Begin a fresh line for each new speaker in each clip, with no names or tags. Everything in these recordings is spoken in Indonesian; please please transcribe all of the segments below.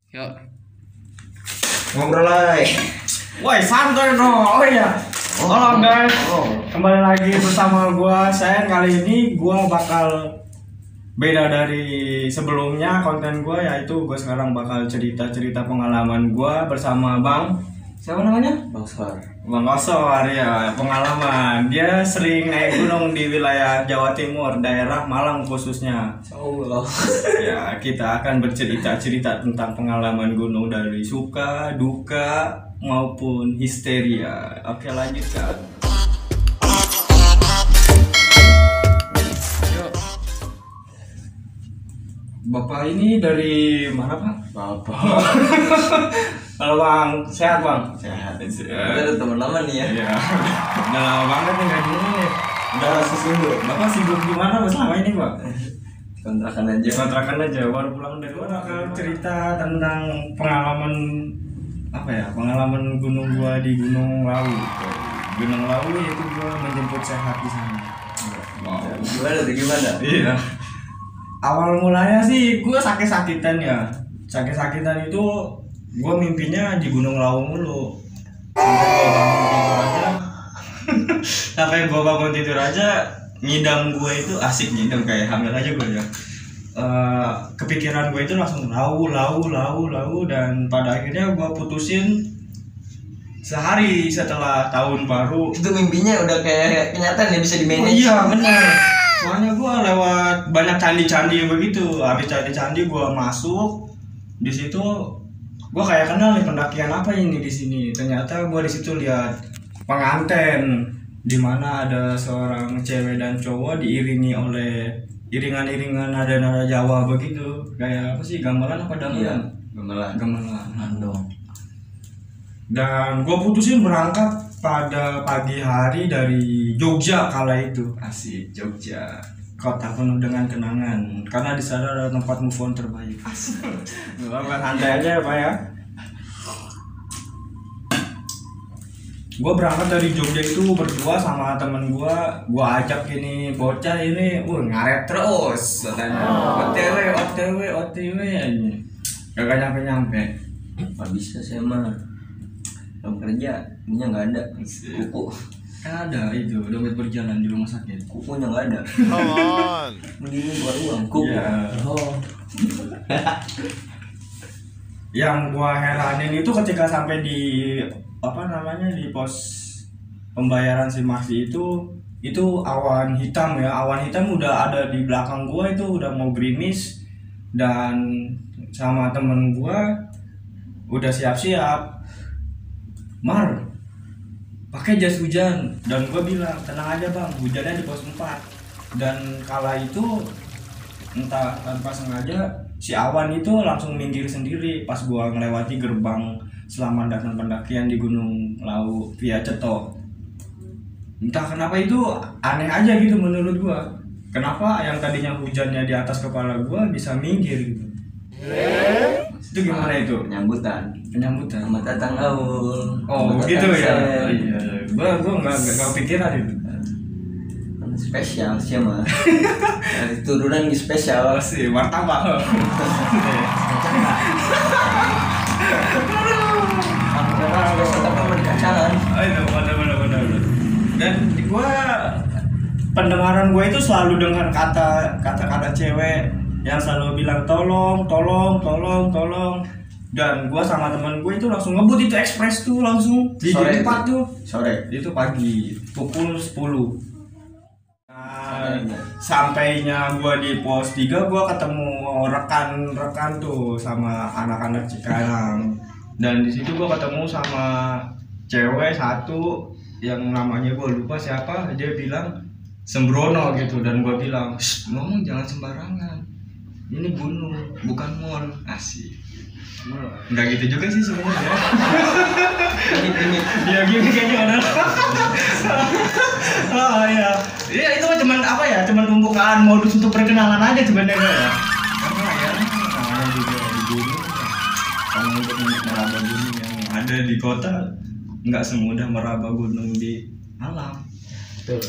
Yuk.
Ngobrol lagi.
Woi, santai dong. Oh iya. Halo guys. Kembali lagi bersama gua. Saya kali ini gua bakal beda dari sebelumnya konten gua, yaitu gua sekarang bakal cerita-cerita pengalaman gua bersama Bang. Siapa namanya?
Bang Sar.
Bang Osor ya, pengalaman. Dia sering naik gunung di wilayah Jawa Timur, daerah Malang khususnya.
Allah.
Ya, kita akan bercerita-cerita tentang pengalaman gunung dari suka, duka, maupun histeria. Oke, lanjutkan. Yuk. Bapak ini dari mana, Pak?
Bapak.
Halo Bang, sehat Bang?
Sehat. Kita ada teman lama nih ya.
Iya. Udah lama banget nih nggak gini nih. Udah sibuk. Bapak sibuk gimana selama ini, Pak?
Kontrakan aja.
Kontrakan aja, baru pulang dari mana? Cerita tentang pengalaman apa ya? Pengalaman gunung gua di Gunung Lawu. Gunung Lawu itu gua menjemput sehat di sana. Wow.
Gimana tuh gimana?
Iya. Awal mulanya sih gua sakit-sakitan ya. Sakit-sakitan itu gua mimpinya di Gunung Lawu mulu. Sampai gua bangun tidur aja ngidam gue itu asik, ngidam kayak hamil aja gue ya. Kepikiran gue itu langsung lau, dan pada akhirnya gue putusin sehari setelah tahun baru.
Itu mimpinya udah kayak kenyataan ya, bisa di
Oh
manage.
iya benar. Soalnya gue lewat banyak candi-candi begitu. Habis candi-candi gue masuk di situ, gue kayak kenal nih pendakian apa ini di sini. Ternyata gue di situ lihat penganten, di mana ada seorang cewek dan cowok diiringi oleh iringan-iringan nada-nada Jawa begitu. Kayak apa sih, gamelan apa damelan?
Gamelan.
Gamelan.
Andong.
Dan gue putusin berangkat pada pagi hari dari Jogja kala itu. Asik, Jogja. Kota penuh dengan kenangan. Karena di sana ada tempat move on terbaik. Asik. Santai aja ya, Pak ya. Gue berangkat dari Jogja itu berdua sama temen gue ajak ini bocah ini, ngaret terus katanya. OTW aja. Gak nyampe.
Gak bisa saya mah. Belum kerja, punya nggak ada. Kuku.
Kan ada itu dompet berjalan di rumah sakit.
Kukunya nggak ada.
Come on.
Begini buat uang. Kuku.
Iya.
Oh.
Yang gua heranin itu ketika sampai di di pos pembayaran SIMAKSI itu awan hitam ya. Awan hitam udah ada di belakang gua, itu udah mau gerimis, dan sama temen gua udah siap-siap. Mar, pakai jas hujan. Dan gua bilang, tenang aja Bang, hujannya di pos 4. Dan kala itu entah tanpa sengaja si awan itu langsung minggir sendiri pas gua ngelewati gerbang selamat datang pendakian di Gunung Lawu via Ceto. Entah kenapa itu aneh aja gitu menurut gua. Kenapa yang tadinya hujannya di atas kepala gua bisa minggir gitu. Itu gimana itu?
Penyambutan.
Penyambutan.
Selamat datang Aul.
Oh
Selamat
gitu
datang,
ya.
Sen.
Iya. Gua nggak kepikiran itu.
Spesial sih mah. Dari turunan spesial.
Sih martabak. Itu benar. Dan gue pendengaran gue itu selalu dengar kata-kata cewek yang selalu bilang tolong. Dan gue sama teman gue itu langsung ngebut itu ekspres tuh langsung di
Sore
tempat tuh.
Sore.
Itu pagi pukul 10. Sampainya gue di pos 3, gue ketemu rekan tuh sama anak-anak Cikarang. Dan di situ gue ketemu sama cewek satu yang namanya gue lupa siapa. Dia bilang sembrono gitu, dan gue bilang, ngomong jangan sembarangan, ini gunung bukan mall. Asik. Enggak gitu juga sih sebenarnya.
Ini.
Ya gini kayaknya ada. Oh iya. Iya itu mah cuman pembukaan modus untuk perkenalan aja sebenarnya ya. Karena ya namanya juga di gunung. Kalau untuk meraba gunung yang ada di kota nggak semudah meraba gunung di alam.
Betul.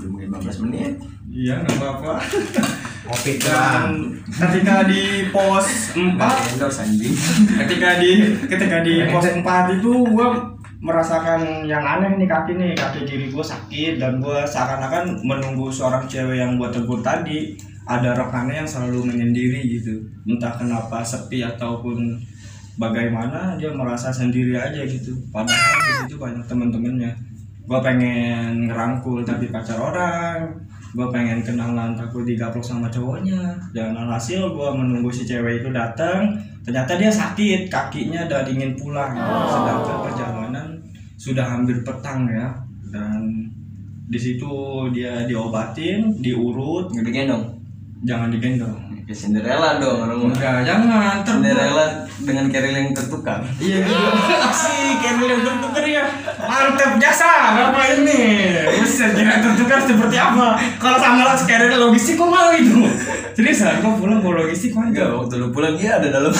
belum 15 menit.
Iya, nggak apa-apa.
Kopi
Dan ketika di pos 4,
Endorse anjing.
ketika di pos 4 itu gue merasakan yang aneh nih, kaki kiri gue sakit, dan gue seakan-akan menunggu seorang cewek yang gue tegur tadi. Ada rekannya yang selalu menyendiri gitu, entah kenapa sepi ataupun bagaimana, dia merasa sendiri aja gitu, padahal di situ banyak temen-temennya. Gue pengen ngerangkul tapi pacar orang, gue pengen kenalan takut digaplok sama cowoknya, dan alhasil gue menunggu si cewek itu datang. Ternyata dia sakit kakinya dan ingin pulang, sedangkan perjalanan sudah hampir petang ya. Dan di situ dia diobatin, diurut.
Nggak digendong.
Jangan digendong.
Kayak Cinderella dong orang mah.
Enggak, jangan.
Cinderella dengan keril yang tertukar.
Iya gitu. Asik, keril yang tertukar ya. Mantap jasa, Bapak ini. Buset, jangan tertukar seperti apa? Kalau sama lo keril logistik kok mau itu? Seriusan, kok pulang bawa logistik mah?
Enggak, waktu lu pulang dia ada dalam.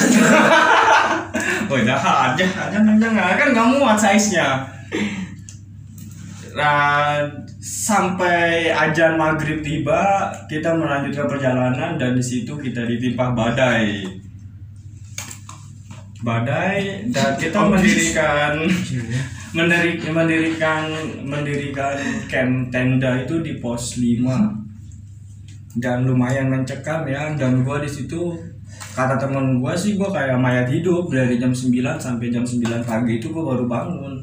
Oh jahat, jangan kan nggak muat size-nya. Nah, sampai ajan maghrib tiba, kita melanjutkan perjalanan, dan di situ kita ditimpa badai, dan kita mendirikan camp tenda itu di pos 5, dan lumayan mencekam ya. Dan gua di situ, kata temen gua sih, gua kayak mayat hidup. Dari jam 9 sampai jam 9 pagi itu gua baru bangun.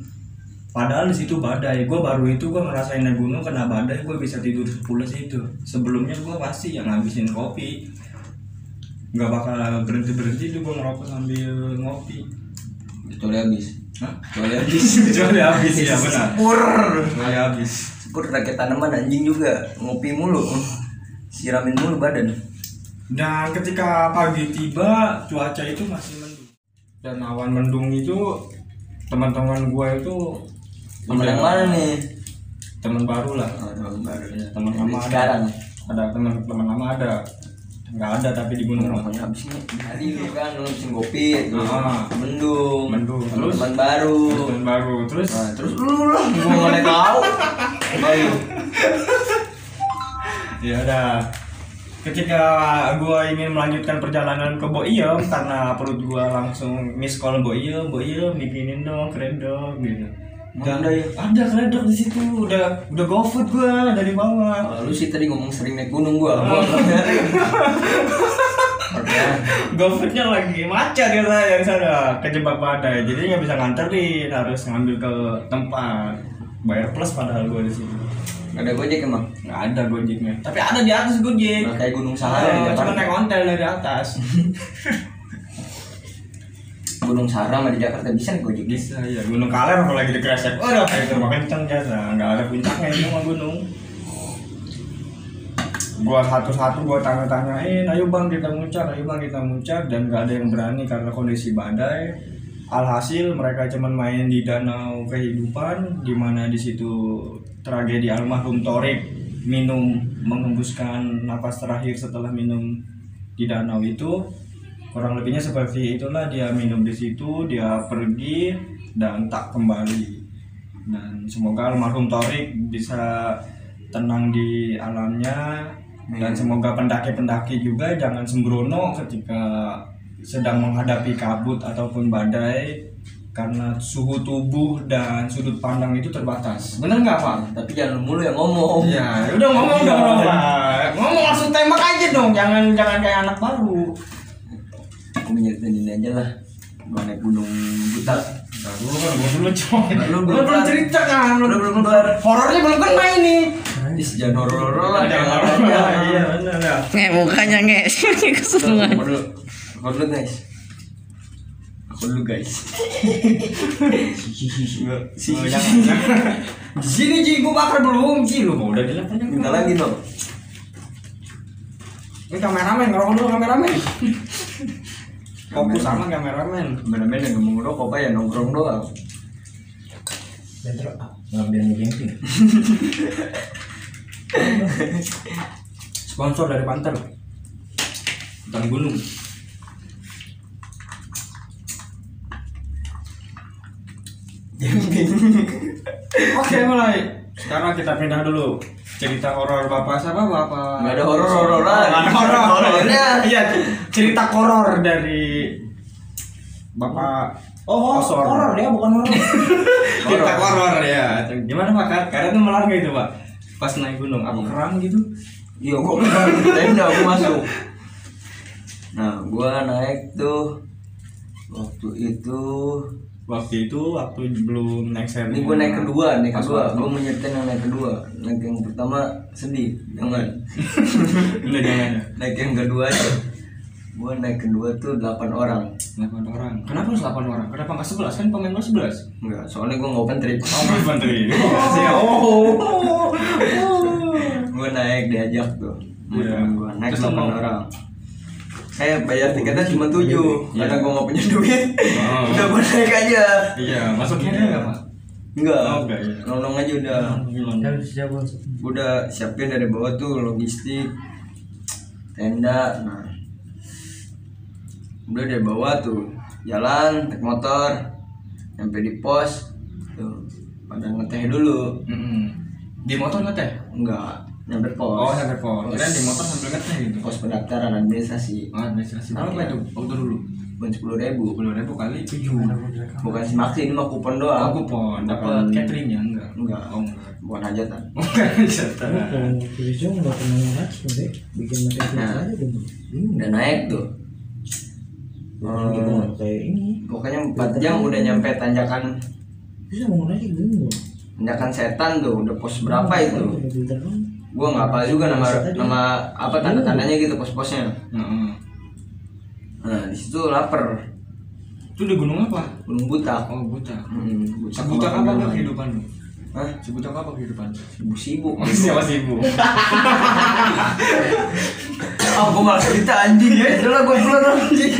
Padahal di situ badai. Gue ngerasain naik gunung kena badai, gue bisa tidur sepulas itu. Sebelumnya gue pasti yang ngabisin kopi, nggak bakal berhenti tuh gue ngerokok sambil ngopi.
Kecuali habis.
Hah?
Kecuali habis
Ya benar. Kecuali habis.
Sepur rakit tanaman anjing juga, ngopi mulu, siramin mulu badan.
Dan ketika pagi tiba, cuaca itu masih mendung, dan awan mendung itu, teman-teman gue itu
Temen yang mana nih?
teman baru lah.
Oh, temen baru ya.
Temen lama ada.
Sekarang.
Ada teman lama ada, nggak ada tapi di gunung.
Rokoknya habis nih. Hari lu kan lu habisin kopi, terus
Ah.
mendung.
Terus
teman baru.
Terus
Nah, terus lu lah, gua mana tahu. Baru.
ya udah. Ketika gua ingin melanjutkan perjalanan ke Boiem, karena perut gua langsung miss call Boiem, bikinin dong kredok gitu. Dan
Ada ya?
ada kredok di situ, udah GoFood gua dari bawah.
Kalau lu sih tadi ngomong sering naik gunung gua belum nyari. Oke.
GoFoodnya lagi macet ya saya di sana, kejebak badai, jadi nggak bisa nganterin, harus ngambil ke tempat, bayar plus padahal gua di situ.
Ada Gojek emang?
Nggak ada Gojeknya, tapi ada di atas Gojek.
Nah, kayak Gunung Sahara di
Cuma
Jakarta.
naik ontel dari atas.
Gunung Sahara mah di Jakarta bisa nih Gojek.
Bisa ya, Gunung Kaler apalagi di Kresek. Waduh, itu mah kenceng jasa, nggak ada puncaknya itu mah gunung. Gua satu-satu gua tanya-tanyain, ayo bang kita muncak, dan nggak ada yang berani karena kondisi badai. Alhasil mereka cuman main di danau kehidupan, di mana di situ tragedi almarhum Torik menghembuskan napas terakhir setelah minum di danau itu. Kurang lebihnya seperti itulah, dia minum di situ, dia pergi dan tak kembali. Dan semoga almarhum Torik bisa tenang di alamnya, dan semoga pendaki-pendaki juga jangan sembrono ketika sedang menghadapi kabut ataupun badai, karena suhu tubuh dan sudut pandang itu terbatas. Bener nggak Pak?
Tapi jangan lu mulu yang ngomong.
Ya, udah ngomong dong Pak. Ngomong langsung tembak aja dong, jangan kayak anak baru.
Aku menyeritain ini aja lah. Gua naik gunung buta.
Dulu kan gua dulu coy.
Lu
Belum
belum
cerita kan.
belum
Horornya belum kena ini.
Jangan horor-horor lah.
Jangan horor. Iya benar ya.
Mukanya nge keseruan.
Aku dulu guys.
Oh, jangan. Di sini Ji, gua bakar belum Ji, lu mau udah dilapornya.
Minta lagi dong.
Ini kameramen, ngerokok dulu kameramen. Fokus sama kameramen.
Kameramen yang ngomong ngerokok apa ya nongkrong doang.
Bentar, ngambil camping.
Sponsor dari Panter. Hutan gunung. Oke, mulai. Sekarang kita pindah dulu cerita horor bapak siapa bapak?
Nggak ada horor-hororan.
Nggak ada horor.
Horornya.
Iya, cerita horor dari bapak.
Oh,
Osor.
horor dia bukan horor.
Cerita horor ya. Gimana pak? Karena tuh melar nggak itu pak? Pas naik gunung, apa kerang gitu?
Iya, gua tenda gua masuk. Nah, gua naik tuh waktu itu
Waktu belum naik server.
ini gua naik kedua. Gua menyertain yang naik kedua. Naik yang pertama sedih, jangan.
Udah jangan ya.
Naik yang kedua aja. Gua naik kedua tuh 8 orang.
8 orang. Kenapa harus 8 orang? Kenapa nggak 11? Kan pemain lo 11.
Enggak, soalnya gua nggak open trip.
Oh, infanteri.
Gua naik diajak tuh.
Iya.
Gua naik
Terus
8
lo mau?
orang. Saya bayar tiketnya cuma 7
Iya.
karena gua nggak punya duit.
Oh.
Udah gua naik aja.
Iya, masuknya dia nggak pak?
Enggak.
Oh, enggak, iya.
Nonong aja udah.
Siapa?
Udah siapin dari bawah tuh logistik, tenda. Nah, udah dari bawah tuh jalan naik motor sampai di pos tuh pada ngeteh dulu.
Di motor ngeteh?
Enggak, nyampe pos.
Oh, sampai pos. Kirain di motor sambil ngeteh gitu.
Pos pendaftaran administrasi.
Oh, administrasi. Berapa itu waktu dulu?
Bukan 10.000.
10.000 kali 7.
Bukan si maksi, ini mah kupon
Oh,
doang.
kupon. Dapat cateringnya enggak?
Enggak.
Oh, enggak.
Bukan hajatan.
Bukan jatah.
Kalau tulis nggak pernah ngeliat deh, bikin materi
Nah.
aja deh. Bingung.
Udah naik tuh.
Gitu kayak ini.
Pokoknya 4 jam udah nyampe tanjakan
Bisa mau nanya bingung.
tanjakan setan tuh. Udah pos berapa itu? Gua nggak hafal juga nama apa tanda-tandanya gitu pos-posnya. Nah, di situ lapar.
Itu di gunung apa?
Gunung Butak.
Oh, buta.
Butak
Sebutak
sama
apa
gunung lain.
kehidupan lu?
Hah?
Sebutak apa kehidupan?
Sibuk-sibuk.
Siapa sibuk?
Ah, gua malah cerita anjing ya. Udah lah gua pulang anjing.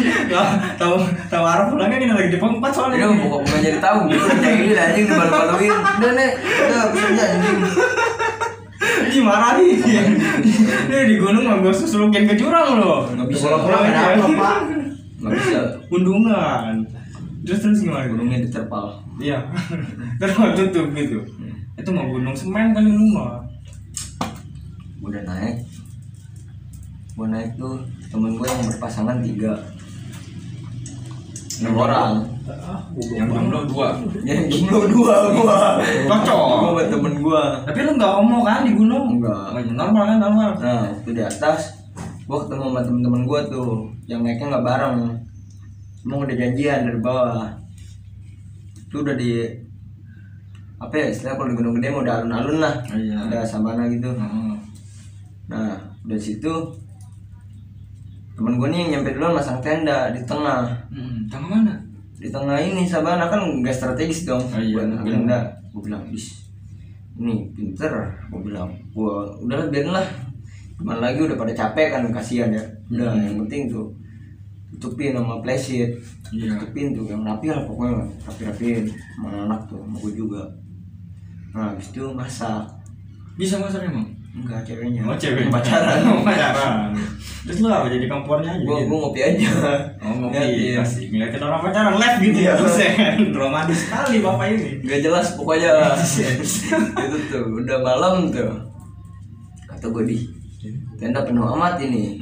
Tahu Arab pulangnya ini lagi di pos 4 soalnya.
Dia bukan jadi tahu gitu. Ini anjing dibalu-baluin. Udah nih, udah bisa aja anjing.
Dimarahin. Ini di gunung mah gua susulukin ke jurang loh.
Nggak bisa.
Pulang
Ada
aja.
apa, Pak?
Nggak bisa.
Undungan. Terus gimana?
Gunungnya diterpal.
Iya. Terus tutup gitu. Itu mau gunung semen kali lu mah.
Udah naik. Gua naik tuh temen gue yang berpasangan 3. 6 orang.
Yang jomblo 2.
Yang jomblo 2 gua.
Cocok.
Gua buat temen gua.
Tapi lu enggak homo kan di gunung?
Enggak.
Oh, ya, normal kan normal.
Nah, itu di atas gua ketemu sama temen-temen gua tuh yang naiknya nggak bareng. Emang udah janjian dari bawah. Itu udah di apa ya istilah kalau di gunung gede mah udah alun-alun lah.
Iya.
Udah sabana gitu.
Heeh.
Nah, udah situ temen gua nih yang nyampe duluan masang tenda di tengah.
Tengah mana?
Di tengah ini sabana kan nggak strategis dong.
Oh, iya.
Buat masang tenda. Gua bilang, "Bis, ini pinter." Gua bilang, "Gua udah biarin lah. Gimana lagi udah pada capek kan kasihan ya. Udah yang penting tuh tutupin sama playset.
Iya.
Tutupin tuh yang rapi lah pokoknya rapi-rapiin sama anak tuh sama gue juga. Nah habis itu masak.
Bisa masak emang?
Enggak ceweknya.
Oh, cewek
pacaran.
Oh, pacaran. Terus lu apa jadi kompornya aja?
Gue
gitu?
ngopi aja.
Oh, ngopi.
Ngeliatin.
Asik. Ngeliatin orang pacaran live gitu ya.
Iya.
Buset. Romantis sekali bapak ini.
Gak jelas pokoknya. Itu tuh udah malam tuh. Kata gue di tenda penuh amat ini.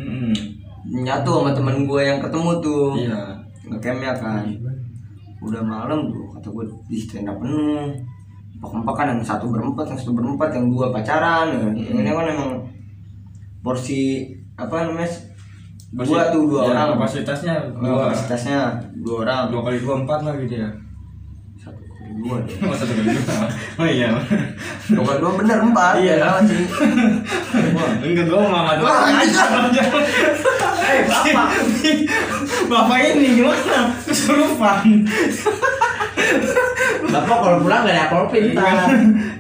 Nyatu sama temen gue yang ketemu tuh.
Iya.
Ngecampnya kan. Udah malam tuh kata gue di tenda penuh. Empak-empakan yang satu berempat, yang 2 pacaran. Yang ini kan emang porsi apa namanya? 2
Ya,
orang.
kapasitasnya
Kapasitasnya 2 orang.
2 kali 2 4 lah gitu ya.
1 kali 2 deh.
Oh, 1 kali 2. Oh iya.
2 kali 2 bener 4.
Iya.
Salah sih.
Enggak gua mama doang.
Wah, anjing.
Bapak. Bapak ini gimana? Kesurupan.
Bapak kalau pulang gak ada apa-apa pintar.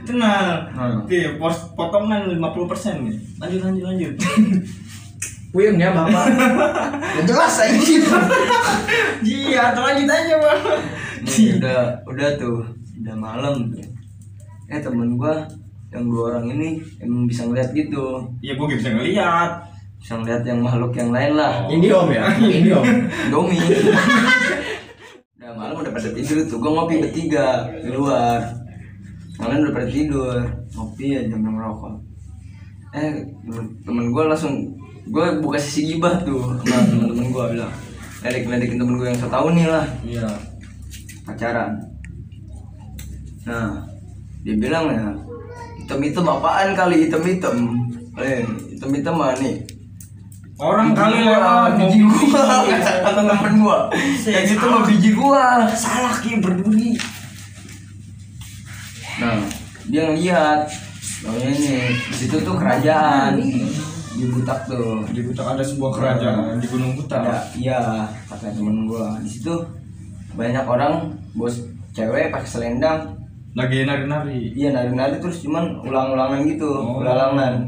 Tenang.
Hmm.
Oke, potongan 50% nih. Lanjut.
Puyeng ya Bapak.
Gak jelas anjing.
Iya, lanjut aja, Bang.
Nih, udah tuh. Udah malam tuh. Temen gua yang 2 orang ini emang bisa ngeliat gitu.
Iya, gua bisa ngeliat.
Bisa ngeliat yang makhluk yang lain lah.
Indiom ya. Indiom.
Domi. Udah malam udah pada tidur tuh. Gua ngopi bertiga di luar. Kalian udah pada tidur. Ngopi aja jam merokok. Temen gue langsung, gue buka sisi gibah tuh sama temen gue, bilang ledek-ledekin temen gue yang setahun nih lah
Iya.
pacaran. Nah dia bilang ya, hitam-hitam apaan kali, hitam-hitam mah nih
Orang
biji
kali
gua,
lewat
biji gua kata temen gua, yang itu mah biji gua.
Salah Ki, berduri.
Nah dia ngeliat, ini di situ tuh kerajaan di Butak tuh.
Di Butak ada sebuah kerajaan di Gunung Butak.
Iya kata temen gua, di situ banyak orang bos cewek pakai selendang
Lagi nari-nari.
iya nari-nari, terus cuman ulang-ulangan gitu, ulalangan.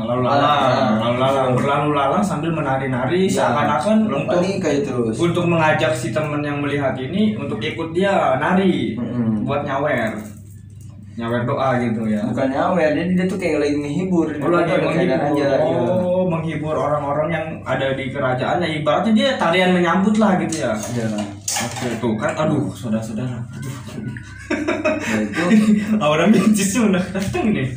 Lalu-lalang berlalu-lalang sambil menari-nari seakan-akan untuk
kayak terus
untuk mengajak si temen yang melihat ini untuk ikut dia nari buat nyawer doa gitu ya.
bukan nyawer, jadi dia tuh kayak lagi menghibur.
Lagi
Ada
menghibur.
aja,
Menghibur orang-orang yang ada di kerajaannya. Ibaratnya dia tarian menyambut lah gitu ya.
iya.
Oke, tuh kan, aduh saudara-saudara.
Nah itu
Orang bencisnya udah datang nih.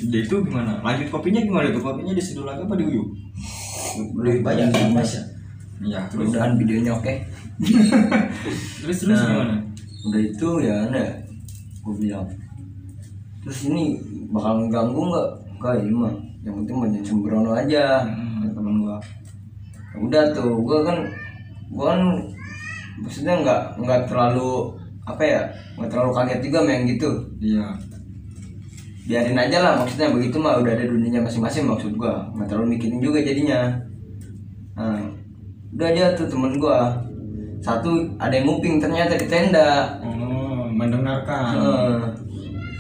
Dia itu gimana? Lanjut kopinya gimana tuh? Kopinya diseduh lagi apa diuyup?
lebih banyak mas ya.
Iya, terus
Mudah-mudahan videonya oke.
terus
Nah,
gimana?
udah itu ya, gue bilang terus ini bakal mengganggu nggak ini mah, yang penting banyak sembrono aja. Kata temen gue. Ya udah tuh, gue kan maksudnya nggak terlalu nggak terlalu kaget juga main gitu.
Iya.
Biarin aja lah, maksudnya begitu mah udah ada dunianya masing-masing, maksud gua nggak terlalu mikirin juga jadinya. Nah udah aja tuh temen gua satu ada yang nguping ternyata di tenda.
Mendengarkan.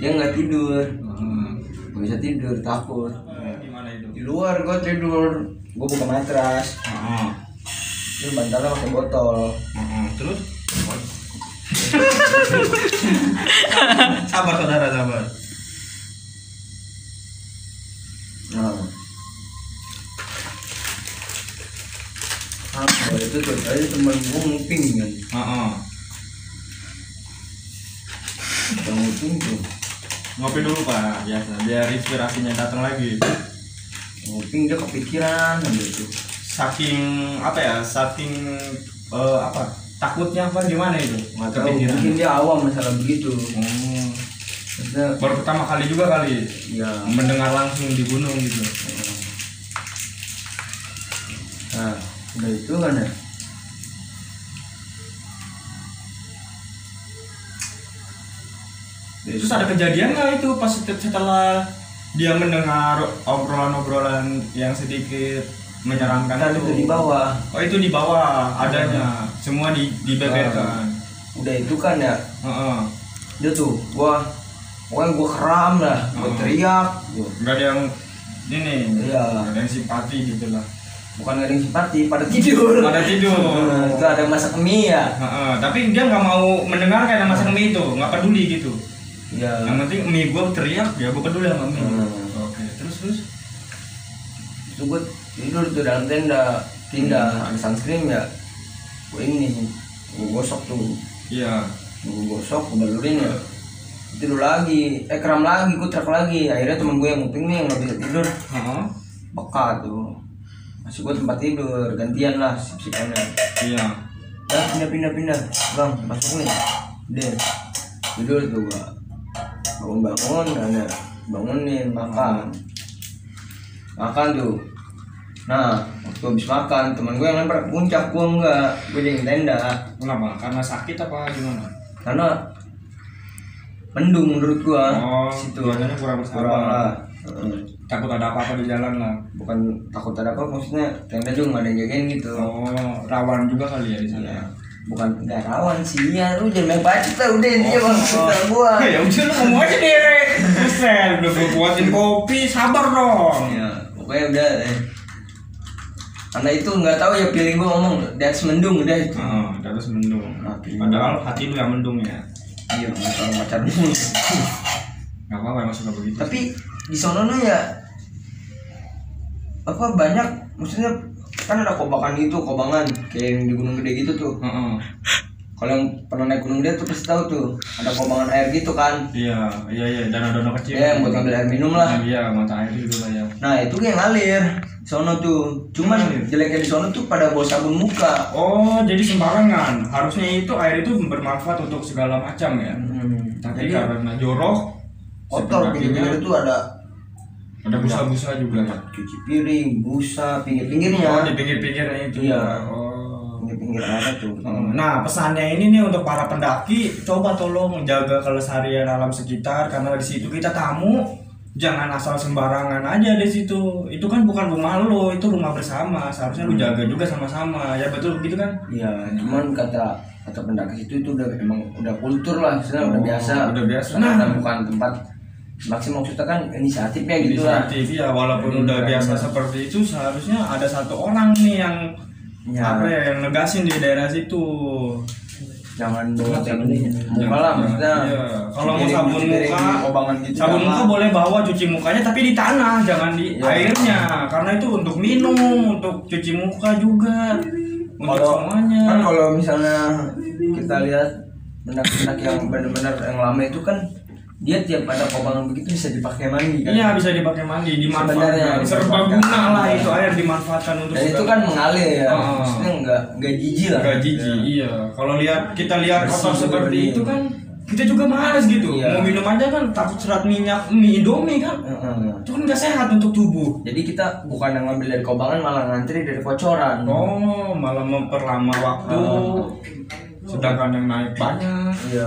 Dia nggak tidur, nggak bisa tidur, takut.
Gimana itu?
Di luar gua tidur, gua buka matras, terus bantalnya pakai botol.
Terus? Sabar saudara, sabar.
Nah itu tuh tadi temen gua nguping kan, yang nguping tuh
Ngopi dulu Pak, biasa biar inspirasinya datang lagi.
nguping, dia kepikiran gitu.
Saking takutnya apa gimana itu?
Nggak tahu, mungkin dia awam masalah begitu. Maksudnya,
Baru pertama kali juga kali
ya.
mendengar langsung di gunung gitu.
Nah, udah itu kan ya.
Terus ada kejadian nggak itu pas setelah dia mendengar obrolan-obrolan yang sedikit menyeramkan
Kan itu di bawah.
Oh itu di bawah adanya, semua dibeberkan.
Udah itu kan ya.
Heeh.
Dia tuh, gua keram lah, gua teriak.
Nggak ada yang ini,
Iya.
nggak ada yang simpati gitu lah.
Bukan gak ada yang simpati, pada tidur.
Pada tidur.
Itu ada masak mie ya.
Heeh, tapi dia nggak mau mendengarkan yang masak mie itu, nggak peduli gitu.
Iya.
Yang penting mie gua teriak, ya gua peduli sama mie. Oke, terus.
Itu gua tidur tuh dalam tenda, ada sunscreen ya. Gua ini, gua gosok tuh.
Iya.
Gua gosok, gua balurin ya. Tidur lagi, keram lagi, gua teriak lagi. Akhirnya temen gue yang nguping nih yang nggak bisa tidur, peka tuh. Masih gua tempat tidur, gantian lah sip-sipannya.
Iya.
Ya pindah, bang masuk nih. Deh tidur tuh gua. Bangunin makan tuh. Nah waktu habis makan teman gue yang lempar ke puncak, gua enggak, gue jadi tenda.
Kenapa? Karena sakit apa gimana?
Karena mendung menurut gua.
Situ adanya kurang bersabar
lah.
Takut ada apa-apa di jalan lah.
Bukan takut ada apa, maksudnya tenda juga nggak ada yang jagain gitu.
Rawan juga kali ya di sana.
Iya. Bukan nggak rawan sih ya, lu jangan main bacot lah udah dia bang cerita gua.
Ya udah lu ngomong aja deh. Buset, udah gue buatin kopi, sabar dong.
Ya pokoknya udah karena itu nggak tahu ya, feeling gua ngomong di atas mendung udah itu.
Di atas mendung. Padahal hati lu yang mendung ya.
Iya, masalah pacarmu.
Gak apa-apa, emang suka begitu.
Tapi di sono ya apa banyak, maksudnya kan ada kobangan kayak yang di Gunung Gede gitu tuh. Kalau yang pernah naik gunung dia tuh pasti tahu tuh ada kobangan air gitu kan.
Iya, danau-danau kecil.
Ya, yang buat ngambil air minum lah.
Iya, mata air gitu lah ya.
Nah itu yang ngalir sono tuh. Cuman jeleknya di sono tuh pada bawa sabun muka.
Oh, jadi sembarangan. Harusnya itu air itu bermanfaat untuk segala macam ya. Tapi
Jadi,
karena jorok,
kotor pinggir-pinggir itu ada
busa-busa juga.
cuci piring, busa pinggir-pinggirnya.
Oh, di pinggir-pinggirnya itu.
Iya.
Oh.
Pinggir-pinggir ada tuh.
Nah, pesannya ini nih untuk para pendaki, coba tolong jaga kelestarian alam sekitar karena di situ kita tamu, jangan asal sembarangan aja di situ. Itu kan bukan rumah lo, itu rumah bersama. Seharusnya lu jaga juga sama-sama. Ya betul begitu kan?
Iya, cuman kata pendaki itu udah emang udah kultur lah, misalnya udah biasa.
Udah biasa.
Nah, bukan tempat maksudnya kan inisiatifnya gitu lah.
Inisiatif ya, walaupun udah biasa seperti itu, seharusnya ada satu orang nih yang yang negasin di daerah situ.
Jangan bawa sabun muka lah maksudnya.
Iya. Kalau mau sabun muka,
obangan gitu.
sabun muka boleh bawa cuci mukanya tapi di tanah, jangan di airnya. Karena itu untuk minum, untuk cuci muka juga. Untuk semuanya.
Kan kalau misalnya kita lihat pendaki-pendaki yang benar-benar yang lama itu kan dia tiap ada kobangan begitu bisa dipakai mandi kan.
Iya, bisa dipakai mandi, dimanfaatkan. Serbaguna lah itu air dimanfaatkan untuk.
Dan itu kan mengalir ya. Maksudnya enggak jijik lah.
Enggak jijik, iya. Kalau kita lihat kotor seperti itu kan kita juga males gitu.
Iya.
Mau minum aja kan takut serat minyak mie Indomie kan. Itu kan nggak sehat untuk tubuh.
Jadi kita bukan yang ngambil dari kobangan malah ngantri dari kocoran.
Oh, malah memperlama waktu. Sedangkan yang naik banyak.
Iya.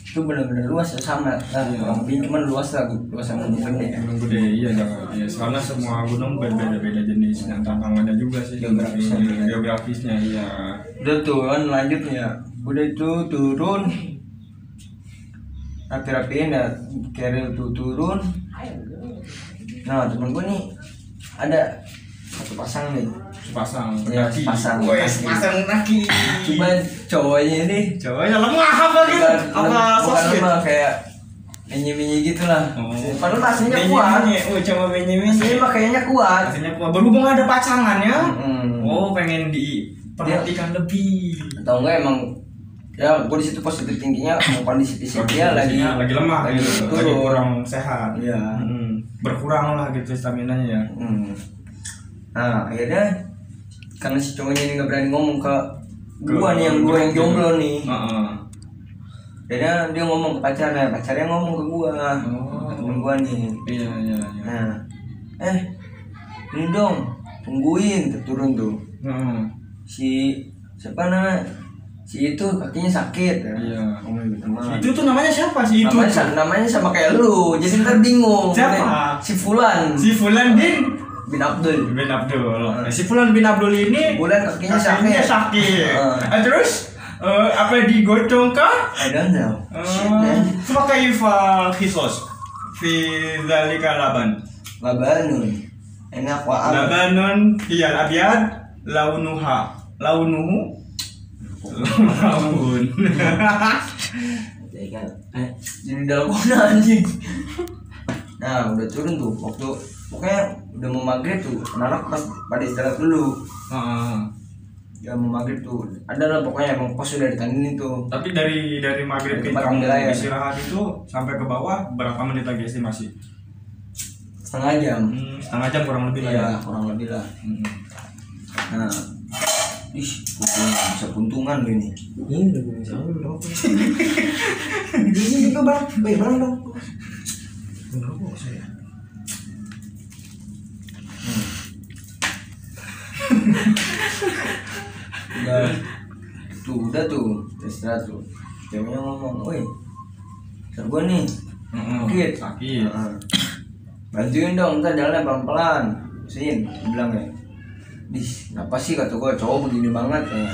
Itu benar-benar luas ya sama. Kurang lebih cuman luas lah, luas yang gunung gede.
Gunung gede, iya jangan. Ya, soalnya semua gunung berbeda-beda jenis dan tantangannya juga sih. Geografisnya, iya.
Udah tuh kan lanjutnya. Udah itu turun. Rapi-rapiin ya, keril tuh turun. Nah temen gue nih ada satu pasang nih.
Pasang
Ya,
kaki.
pasang
kaki.
Cuma cowoknya ini
Cowoknya lemah apa gitu? Apa
bukan
sosmed?
lemah kayak minyi-minyi gitu lah. Padahal aslinya
Benyi-benyi.
kuat.
Oh, coba benyi-benyi.
Aslinya mah kayaknya kuat.
Aslinya kuat. Berhubung ada pasangannya.
Mm.
Oh, pengen diperhatikan lebih.
Atau enggak emang ya gue di situ positif tingginya kondisi fisik dia lagi
lemah gitu. Lagi
turun.
kurang sehat.
Iya.
Berkurang lah gitu staminanya ya.
Nah akhirnya karena si cowoknya ini nggak berani ngomong ke gua nih yang jomblo nih. Akhirnya dia ngomong ke pacarnya ngomong ke gua, temen gua nih.
Iya.
Nah, ini dong tungguin turun tuh. Si siapa namanya? Si itu kakinya sakit.
Iya.
Teman.
Itu tuh namanya siapa sih itu?
Namanya sama kayak lu, jadi ntar bingung.
Siapa?
Si Fulan.
Si Fulan bin
Abdul.
Si Fulan bin Abdul ini
Fulan kakinya sakit.
Terus apa digotong kah?
I don't know.
Fakaifa khisos fi dzalika
Labanun. Enak wa
Labanun hiyal abyad launuhu laun.
Jadi dalgona anjing. Nah udah turun tuh pokoknya udah mau maghrib tuh anak pas pada istirahat dulu. Ya mau maghrib tuh ada lah pokoknya emang pos udah ditandingin tuh.
Tapi dari maghrib kita istirahat itu sampai ke bawah berapa menit lagi estimasi?
Setengah jam.
Setengah jam kurang lebih lah ya.
Kurang lebih lah. Nah bisa puntungan lo ini.
Ini udah gue misalnya udah rokok. Ini juga bang dong. Ngerokok saya.
Udah tuh istirahat tuh. Ceweknya ngomong, woi, ntar gue nih sakit. Bantuin dong, ntar jalannya pelan-pelan. Sin, bilang ya. Kenapa sih kata gue cowok begini banget ya.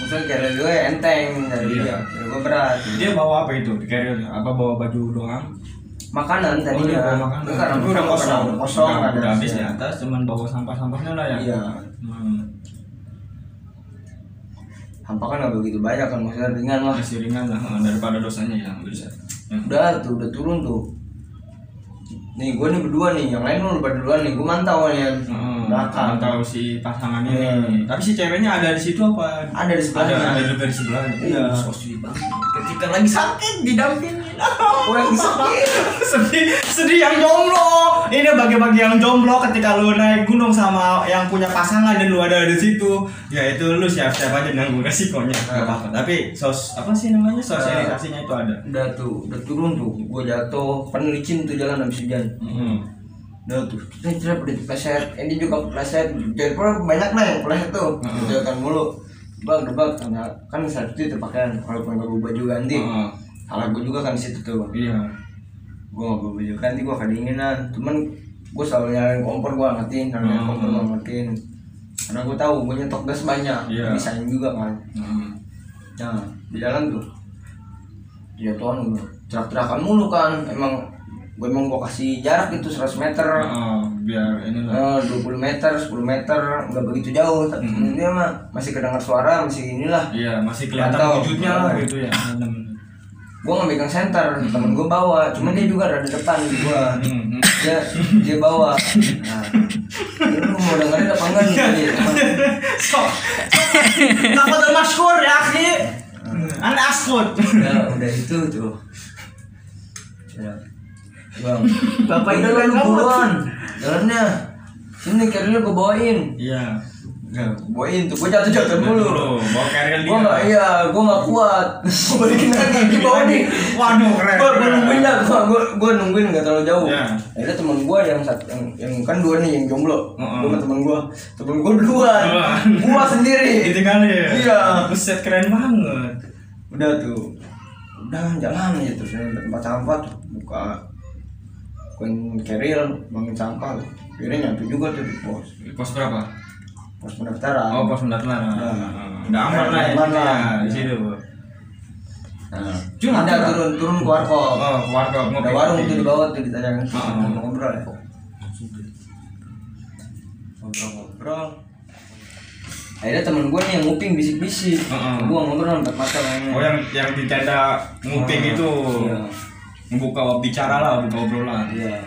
Maksudnya carrier gue enteng dari dia, carrier gue berat.
Dia bawa apa itu? Carrier apa bawa baju doang?
Makanan tadi
dia
ya.
bawa makanan.
Karena
Udah kosong,
ada
udah habis di atas, cuman bawa sampah-sampahnya lah ya.
Iya. Sampah kan nggak begitu banyak kan, maksudnya ringan lah.
Masih ringan lah daripada dosanya ya bisa.
Udah turun tuh. Nih gue nih berdua nih, yang lain lu lupa duluan nih, gue mantau nih. belakang.
Atau si pasangan ini. Tapi si ceweknya ada di situ apa?
Ada di sebelahnya.
Ada juga di sebelahnya.
Iya.
So sweet banget. Ketika lagi sakit didampingin.
Gue yang sakit.
sedih yang jomblo. Ini bagi-bagi yang jomblo ketika lu naik gunung sama yang punya pasangan dan lu ada di situ. Ya itu lu siap-siap aja nanggung resikonya. Enggak apa-apa. Tapi apa sih namanya? Sosialisasinya itu ada.
Udah turun tuh. Gue jatuh, kan licin tuh jalan habis hujan. Udah tuh, kita udah dipleset, ini juga kepleset, jadi banyak lah yang kepleset tuh, jatuhkan mulu, debak, kan saat itu terpakaian, walaupun gak gue baju ganti, salah gue juga kan di situ tuh,
Iya.
gue gak gue baju ganti, gue kedinginan, cuman gue selalu nyalain kompor, gue angetin, karena gue tahu gue nyetok gas banyak, bisain juga kan, nah di jalan tuh, jatuhan gue, terak-terakan mulu kan, emang gue kasih jarak itu 100 meter,
biar ini lah.
20 meter, 10 meter, nggak begitu jauh. Dia mah masih kedengar suara, masih inilah.
Iya, masih kelihatan wujudnya lah gitu ya.
Gue nggak megang center, temen gue bawa, cuman dia juga ada di depan gue. Dia bawa. Nah, lu mau dengerin apa enggak nih?
Takut masyhur ya, akhi. Anda askut.
Udah itu tuh. Ya. Bang, bapak itu lalu buruan jalannya sini carrier gue bawain.
Iya,
bawain tuh, gue jatuh mulu.
Bawa carrier dia.
Gue nggak kuat. Gue balikin lagi di bawah nih.
Waduh, keren.
Gue nungguin nggak terlalu jauh.
Ya.
Akhirnya teman gue yang kan dua nih yang jomblo. Gue sama teman gue duluan. Gue sendiri.
Ditinggalin.
Iya.
Buset, keren banget.
Udah tuh, jalan aja terus tempat sampah tuh buka koin carrier, bangun sampah, akhirnya nyampe juga tuh di pos.
Pos berapa?
Pos pendaftaran.
Oh, pos pendaftaran. Udah aman lah ya di situ.
Nah, cuma ada turun ke warkop.
Oh, ke warkop.
Ada warung tuh di bawah tuh ditanyakan. Ngobrol ya. Ngobrol. Akhirnya temen gue nih yang nguping bisik-bisik. Gue ngobrol 4 mata lainnya.
Oh, yang di tenda nguping itu.
Iya.
Membuka bicara lah, buka obrolan.
Iya.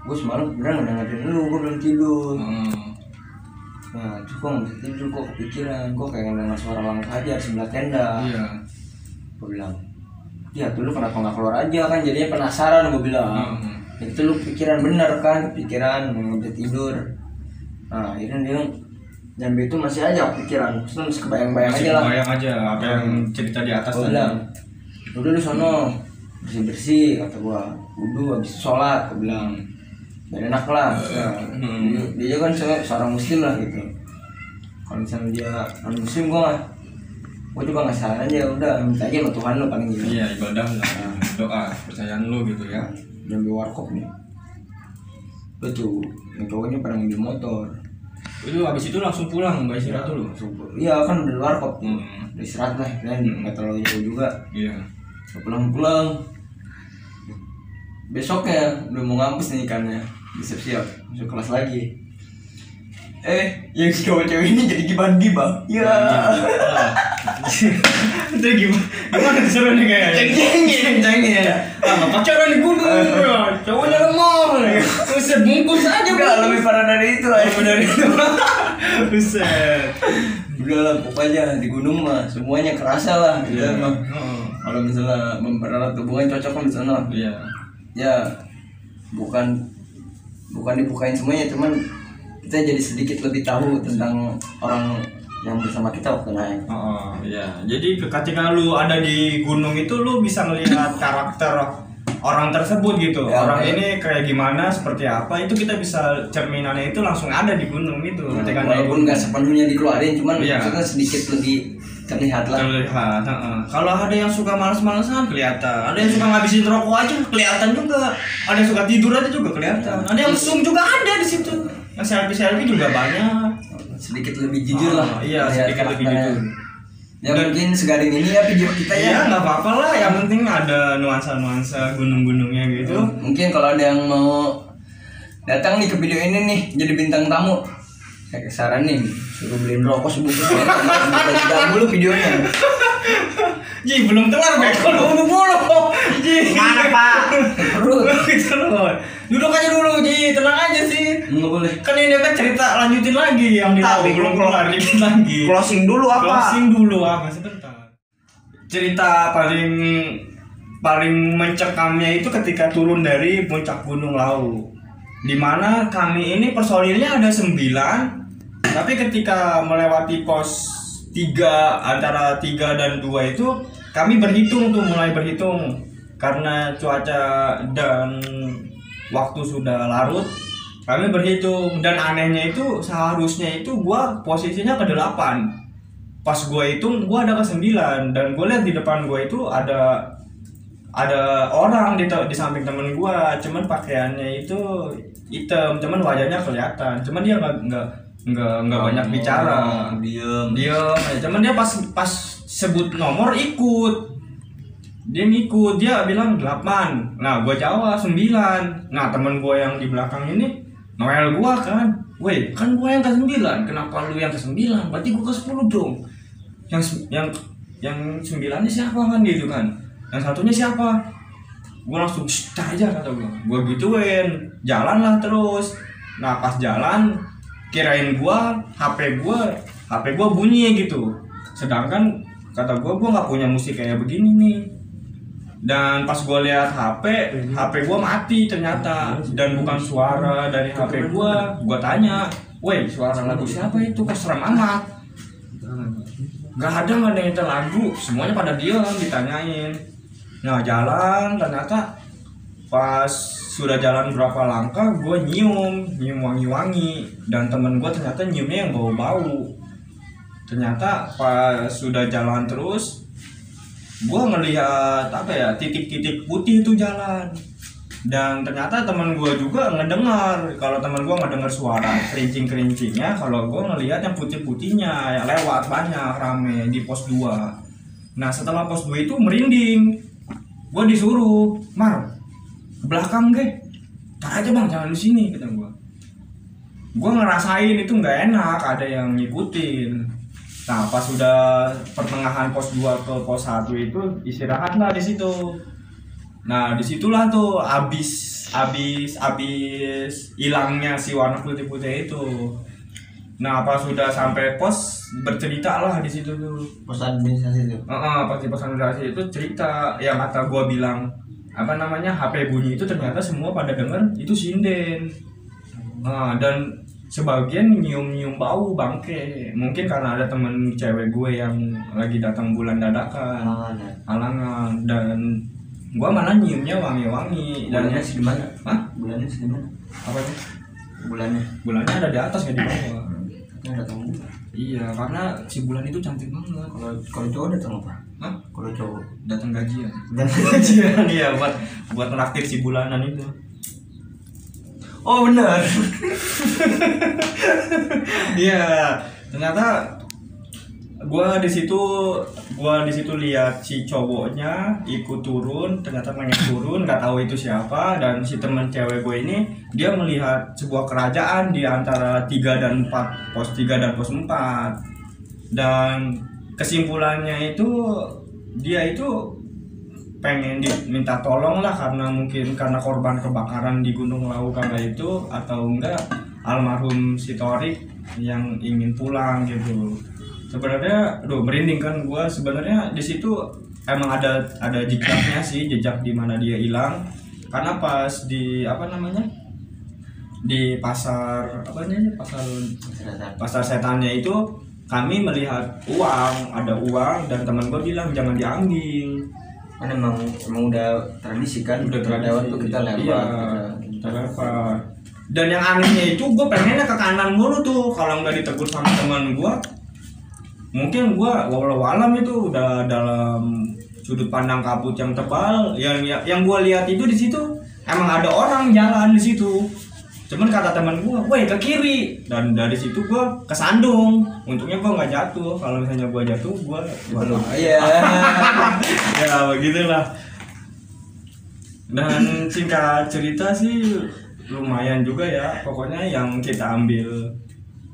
Gue semalam beneran dengerin lu, gue belum tidur. Nah, terus gue gak bisa tidur, gue kepikiran. Gue kayak dengar suara langkah aja di sebelah tenda.
Iya.
Gue bilang, ya tuh lu kenapa gak keluar aja kan, jadinya penasaran gue bilang. Itu lu pikiran bener kan, kepikiran, gak bisa tidur. Nah, akhirnya dia nyampe itu masih aja kepikiran, terus masih kebayang-bayang aja lah.
Kebayang aja apa yang cerita di atas
tadi. Gue bilang, udah lu sono bersih-bersih, kata gua, wudu habis sholat, gua bilang biar enak lah. Dia kan seorang muslim lah gitu. Kalau misalnya dia non muslim gua juga nggak salah aja, udah minta aja sama Tuhan lu paling gitu.
Iya, ibadah lah, doa percayaan lu gitu ya.
Nyampe warkop nih, betul, yang cowoknya pada ngambil motor.
Itu habis itu langsung pulang, nggak istirahat dulu?
Iya kan udah warkop, udah istirahat lah, kan nggak terlalu jauh juga.
Iya.
Pulang besoknya udah mau ngampus nih ikannya, siap-siap masuk kelas lagi. Yang si cowok-cewek ini jadi gibah-gibah. Ya.
Itu gimana seru nih kayaknya?
Cengeng.
Pacaran di gunung, cowoknya lemah. Buset, bungkus aja.
Enggak, lebih parah dari itu aja.
Dari itu. Buset.
Udah lah, pokoknya di gunung mah semuanya kerasa lah. Gitu mah. Kalau misalnya mempererat hubungan cocok kan di sana.
Iya.
Ya, bukan dibukain semuanya, cuman kita jadi sedikit lebih tahu tentang orang yang bersama kita waktu naik.
Iya. Jadi ketika lu ada di gunung itu lu bisa melihat karakter orang tersebut gitu. Ya, orang ini kayak gimana, seperti apa, itu kita bisa cerminannya itu langsung ada di gunung itu. Ketika
walaupun nggak sepenuhnya dikeluarin, cuman maksudnya sedikit lebih terlihat lah.
Terlihat. Kalau ada yang suka malas-malasan kelihatan. Ada yang suka ngabisin rokok aja kelihatan juga. Ada yang suka tidur aja juga kelihatan. Ada yang mesum juga ada di situ. Yang selfie juga banyak.
Sedikit lebih jujur lah.
Iya, sedikit lebih jujur.
Ya mungkin segaring ini ya video kita ya.
Iya, nggak apa-apa lah. Yang penting ada nuansa-nuansa gunung-gunungnya gitu.
Mungkin kalau ada yang mau datang nih ke video ini nih jadi bintang tamu, saya saran nih suruh beliin rokok sebungkus. Kita dulu videonya.
Ji belum kelar bekol mulu. Ji.
Mana Pak? Perut.
Gitu loh. Duduk aja dulu Ji, tenang aja sih.
Nggak boleh.
Kan ini kan cerita lanjutin lagi yang di
Tapi
belum kelar dikit lagi.
Closing dulu apa?
Closing dulu apa sebentar. Cerita paling mencekamnya itu ketika turun dari puncak Gunung Lawu. Di mana kami ini personilnya ada 9, tapi ketika melewati pos 3 antara 3 dan 2 itu kami mulai berhitung karena cuaca dan waktu sudah larut. Kami berhitung dan anehnya itu seharusnya itu gua posisinya ke 8. Pas gua hitung gua ada ke 9 dan gua lihat di depan gua itu ada orang di samping temen gua, cuman pakaiannya itu hitam, cuman wajahnya kelihatan, cuman dia nggak banyak bicara, diem aja. Cuman dia pas sebut nomor dia ngikut, dia bilang 8. Nah gua jawab 9. Nah temen gua yang di belakang ini Noel gua kan, weh kan gua yang ke 9, kenapa lu yang ke 9? Berarti gua ke 10 dong. Yang 9-nya siapa kan gitu kan, yang satunya siapa? Gua langsung cari aja kata gua gituin, jalan lah terus. Nah pas jalan kirain HP gua bunyi gitu, sedangkan kata gua nggak punya musik kayak begini nih. Dan pas gua lihat HP gua mati ternyata, dan bukan suara dari HP gua tanya, woi suara lagu siapa itu, kok serem amat? Nggak ada yang nyetel lagu, semuanya pada diam ditanyain. Nah jalan, ternyata pas sudah jalan berapa langkah gue nyium wangi-wangi, dan temen gue ternyata nyiumnya yang bau-bau. Ternyata pas sudah jalan terus gue ngelihat titik-titik putih itu jalan, dan ternyata temen gue juga ngedengar. Kalau temen gue ngedengar suara kerincing-kerincingnya, kalau gue ngelihat yang putih-putihnya yang lewat banyak rame di pos 2. Nah setelah pos 2 itu merinding, gue disuruh, Mar, ke belakang tar aja bang, jangan di sini, kata gue. Gue ngerasain itu nggak enak, ada yang ngikutin. Nah pas sudah pertengahan pos 2 ke pos 1 itu istirahat lah di situ. Nah disitulah tuh abis hilangnya si warna putih-putih itu. Nah pas sudah sampai pos bercerita lah di situ tuh.
Pos administrasi itu.
Pas di pos administrasi itu cerita yang kata gua bilang HP bunyi itu ternyata semua pada denger itu sinden. Nah dan sebagian nyium bau bangke. Mungkin karena ada temen cewek gue yang lagi datang bulan dadakan. Halangan, dan gua malah nyiumnya wangi-wangi. Dan
Bulannya di mana?
Hah?
Bulannya di mana?
Apa itu? Bulannya ada di atas nggak di bawah.
Datang bulan.
Iya, karena si bulan itu cantik banget.
Kalau cowok datang apa?
Hah?
Kalau cowok
Datang gajian.
dan gajian.
Iya, buat menraktir si bulanan itu.
Oh benar.
Iya, ternyata gua di situ lihat si cowoknya ikut turun, ternyata pengen turun, nggak tahu itu siapa. Dan si teman cewek gue ini dia melihat sebuah kerajaan di antara 3 dan 4, pos 3 dan pos 4. Dan kesimpulannya itu dia itu pengen diminta tolong lah, karena mungkin karena korban kebakaran di Gunung Lawu kala itu, atau enggak almarhum si Torik yang ingin pulang gitu. Sebenarnya merinding kan gua. Sebenarnya di situ emang ada jejaknya sih, jejak di mana dia hilang. Karena pas di di pasar pasar setannya itu kami melihat ada uang, dan teman gua bilang jangan diambil.
Kan emang udah tradisi kan,
Udah tradisi.
lewat tuh kita lewat.
Iya, kita lewat. Dan yang anehnya itu gue pengennya ke kanan mulu tuh, kalau nggak ditegur sama teman gue. Mungkin gue walau alam itu udah dalam sudut pandang kabut yang tebal. Yang gue lihat itu di situ emang ada orang jalan di situ. Cuman kata teman gue, woi ke kiri. Dan dari situ gue kesandung. Untungnya gue nggak jatuh. Kalau misalnya gue jatuh, gue
Iya.
ya begitulah. Dan singkat cerita sih lumayan juga ya. Pokoknya yang kita ambil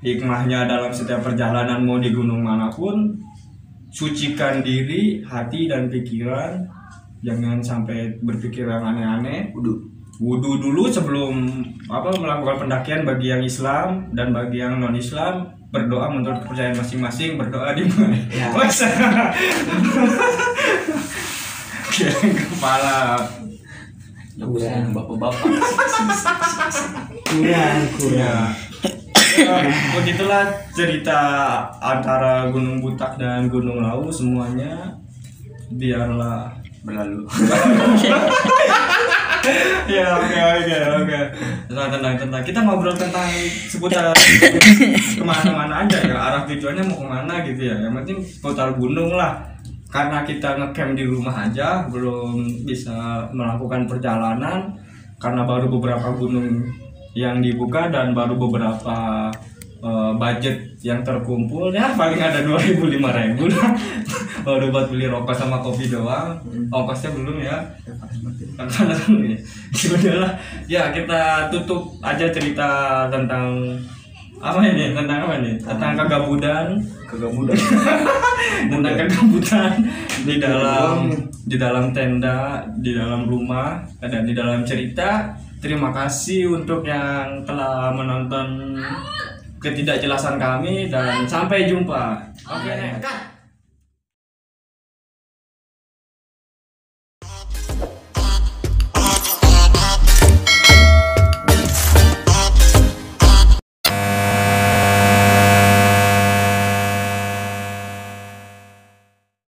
hikmahnya dalam setiap perjalanan mau di gunung manapun, sucikan diri, hati dan pikiran, jangan sampai berpikir yang aneh-aneh. Wudu dulu sebelum melakukan pendakian bagi yang Islam, dan bagi yang non Islam berdoa menurut kepercayaan masing-masing, berdoa di mana?
Ya.
Kepala
Kurang bapak-bapak.
kurang.
Begitulah cerita antara Gunung Butak dan Gunung Lawu, semuanya biarlah
Berlalu.
ya oke. Tenang. Kita ngobrol tentang seputar kemana-mana aja ya, arah tujuannya mau kemana gitu ya. Yang penting seputar gunung lah. Karena kita ngecamp di rumah aja, belum bisa melakukan perjalanan karena baru beberapa gunung yang dibuka dan baru beberapa budget yang terkumpul, ya paling ada 2.000-5.000 lah baru buat beli rokok sama kopi doang. Ongkosnya belum ya. Sudahlah ya, kita tutup aja cerita tentang apa ini, tentang kegabutan tentang kegabutan di dalam tenda, di dalam rumah, dan di dalam cerita. Terima kasih untuk yang telah menonton ketidakjelasan kami, dan sampai jumpa. Oke, cut.